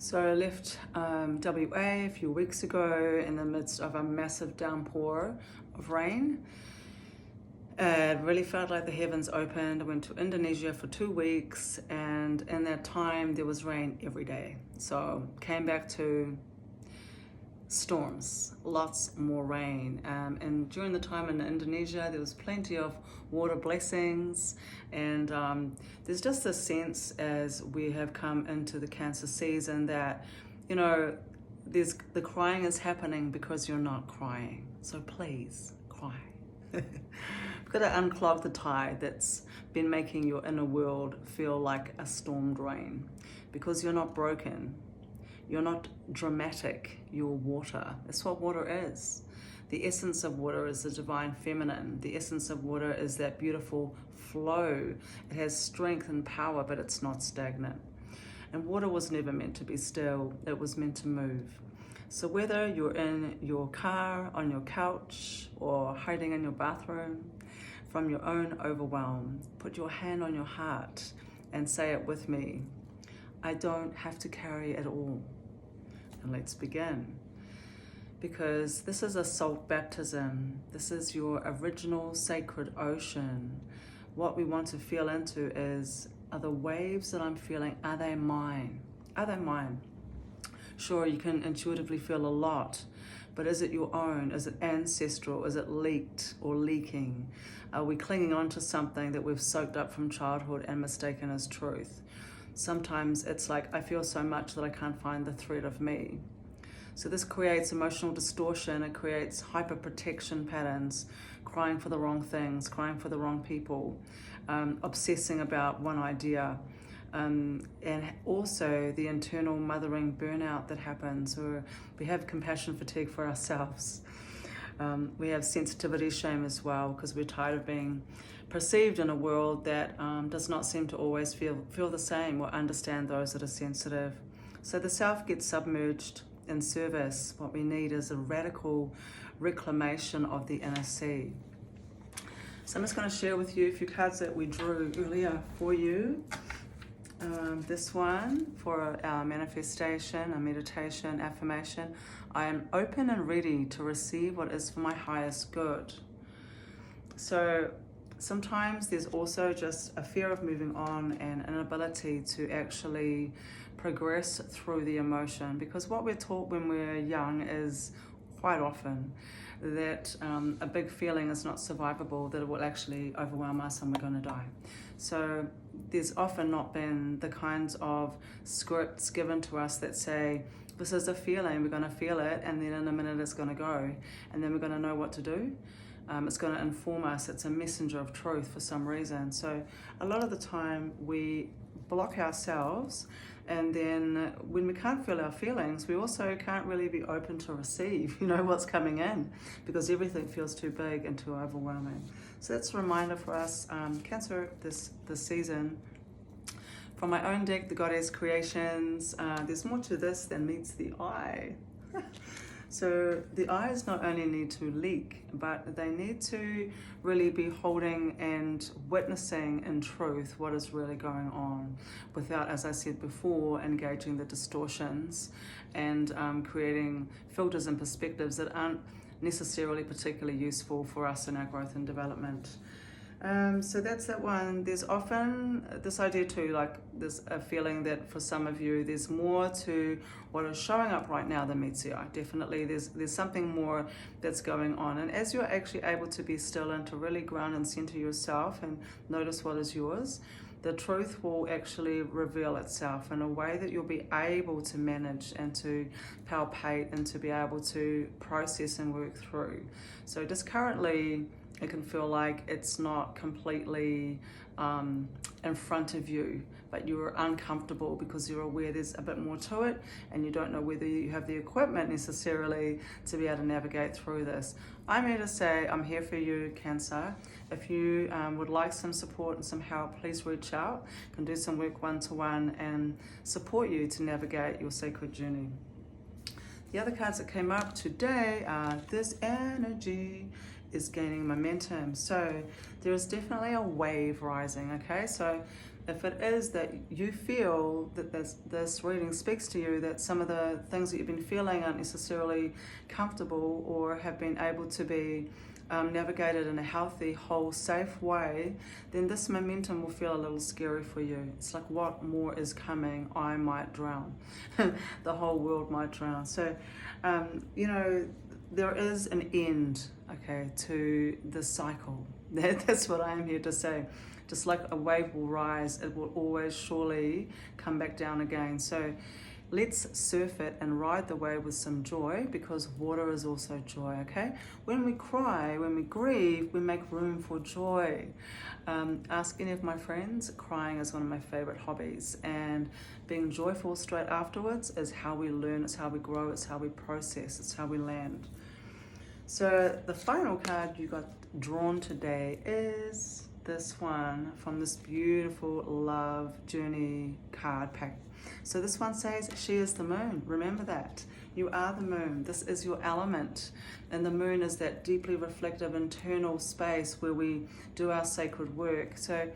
So I left WA a few weeks ago in the midst of a massive downpour of rain. It really felt like the heavens opened. I went to Indonesia for 2 weeks, and in that time there was rain every day. So came back to storms, lots more rain. And during the time in Indonesia, there was plenty of water blessings. And there's just a sense as we have come into the Cancer season that, you know, the crying is happening because you're not crying. So please cry. You've got to unclog the tide that's been making your inner world feel like a storm drain, because you're not broken. You're not dramatic, you're water. That's what water is. The essence of water is the divine feminine. The essence of water is that beautiful flow. It has strength and power, but it's not stagnant. And water was never meant to be still, it was meant to move. So whether you're in your car, on your couch, or hiding in your bathroom, from your own overwhelm, put your hand on your heart and say it with me. I don't have to carry it all. And let's begin. Because this is a salt baptism. This is your original sacred ocean. What we want to feel into is, are the waves that I'm feeling, are they mine? Are they mine? Sure, you can intuitively feel a lot, but is it your own? Is it ancestral? Is it leaked or leaking? Are we clinging on to something that we've soaked up from childhood and mistaken as truth? Sometimes it's like, I feel so much that I can't find the thread of me. So this creates emotional distortion. It creates hyper-protection patterns, crying for the wrong things, crying for the wrong people, obsessing about one idea. And also the internal mothering burnout that happens, where we have compassion fatigue for ourselves. We have sensitivity shame as well, because we're tired of being perceived in a world that does not seem to always feel the same or understand those that are sensitive. So the self gets submerged in service. What we need is a radical reclamation of the inner sea. So I'm just going to share with you a few cards that we drew earlier for you. This one for our manifestation, our meditation, affirmation. I am open and ready to receive what is for my highest good. So sometimes there's also just a fear of moving on and an inability to actually progress through the emotion, because what we're taught when we're young is quite often that a big feeling is not survivable, that it will actually overwhelm us and we're going to die. So there's often not been the kinds of scripts given to us that say, this is a feeling, we're going to feel it, and then in a minute it's going to go, and then we're going to know what to do. It's going to inform us. It's a messenger of truth for some reason. So a lot of the time we block ourselves, and then when we can't feel our feelings, we also can't really be open to receive, what's coming in, because everything feels too big and too overwhelming. So that's a reminder for us, Cancer, this season. From my own deck, the Goddess Creations, there's more to this than meets the eye. So the eyes not only need to leak, but they need to really be holding and witnessing in truth what is really going on, without, as I said before, engaging the distortions and creating filters and perspectives that aren't necessarily particularly useful for us in our growth and development. So that's that one. There's often this idea too, like there's a feeling that for some of you, there's more to what is showing up right now than meets the eye. Definitely there's something more that's going on. And as you're actually able to be still and to really ground and center yourself and notice what is yours, the truth will actually reveal itself in a way that you'll be able to manage and to palpate and to be able to process and work through. So just currently, it can feel like it's not completely in front of you, but you're uncomfortable because you're aware there's a bit more to it, and you don't know whether you have the equipment necessarily to be able to navigate through this. I'm here to say I'm here for you, Cancer. If you would like some support and some help, please reach out. I can do some work one-to-one and support you to navigate your sacred journey. The other cards that came up today are this energy is gaining momentum. So there is definitely a wave rising, okay? So If it is that you feel that this reading speaks to you, that some of the things that you've been feeling aren't necessarily comfortable or have been able to be navigated in a healthy, whole, safe way, then this momentum will feel a little scary for you. It's like, what more is coming? I might drown. The whole world might drown. So, you know, there is an end, okay, to the cycle. That's what I am here to say. Just like a wave will rise, it will always surely come back down again. So let's surf it and ride the wave with some joy, because water is also joy, okay? When we cry, when we grieve, we make room for joy. Ask any of my friends, crying is one of my favorite hobbies, and being joyful straight afterwards is how we learn, it's how we grow, it's how we process, it's how we land. So the final card you got drawn today is this one from this beautiful love journey card pack. So this one says, she is the moon. Remember that. You are the moon. This is your element. And the moon is that deeply reflective internal space where we do our sacred work. So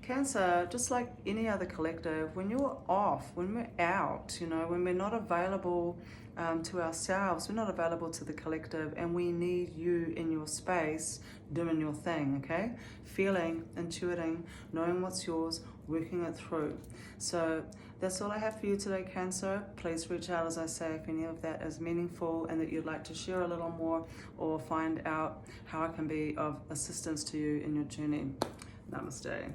Cancer, just like any other collective, when you're off, when we're out, you know, when we're not available to ourselves, we're not available to the collective, and we need you in your space doing your thing, okay? Feeling, intuiting, knowing what's yours, working it through. So that's all I have for you today, Cancer. Please reach out, as I say, if any of that is meaningful and that you'd like to share a little more or find out how I can be of assistance to you in your journey. Namaste.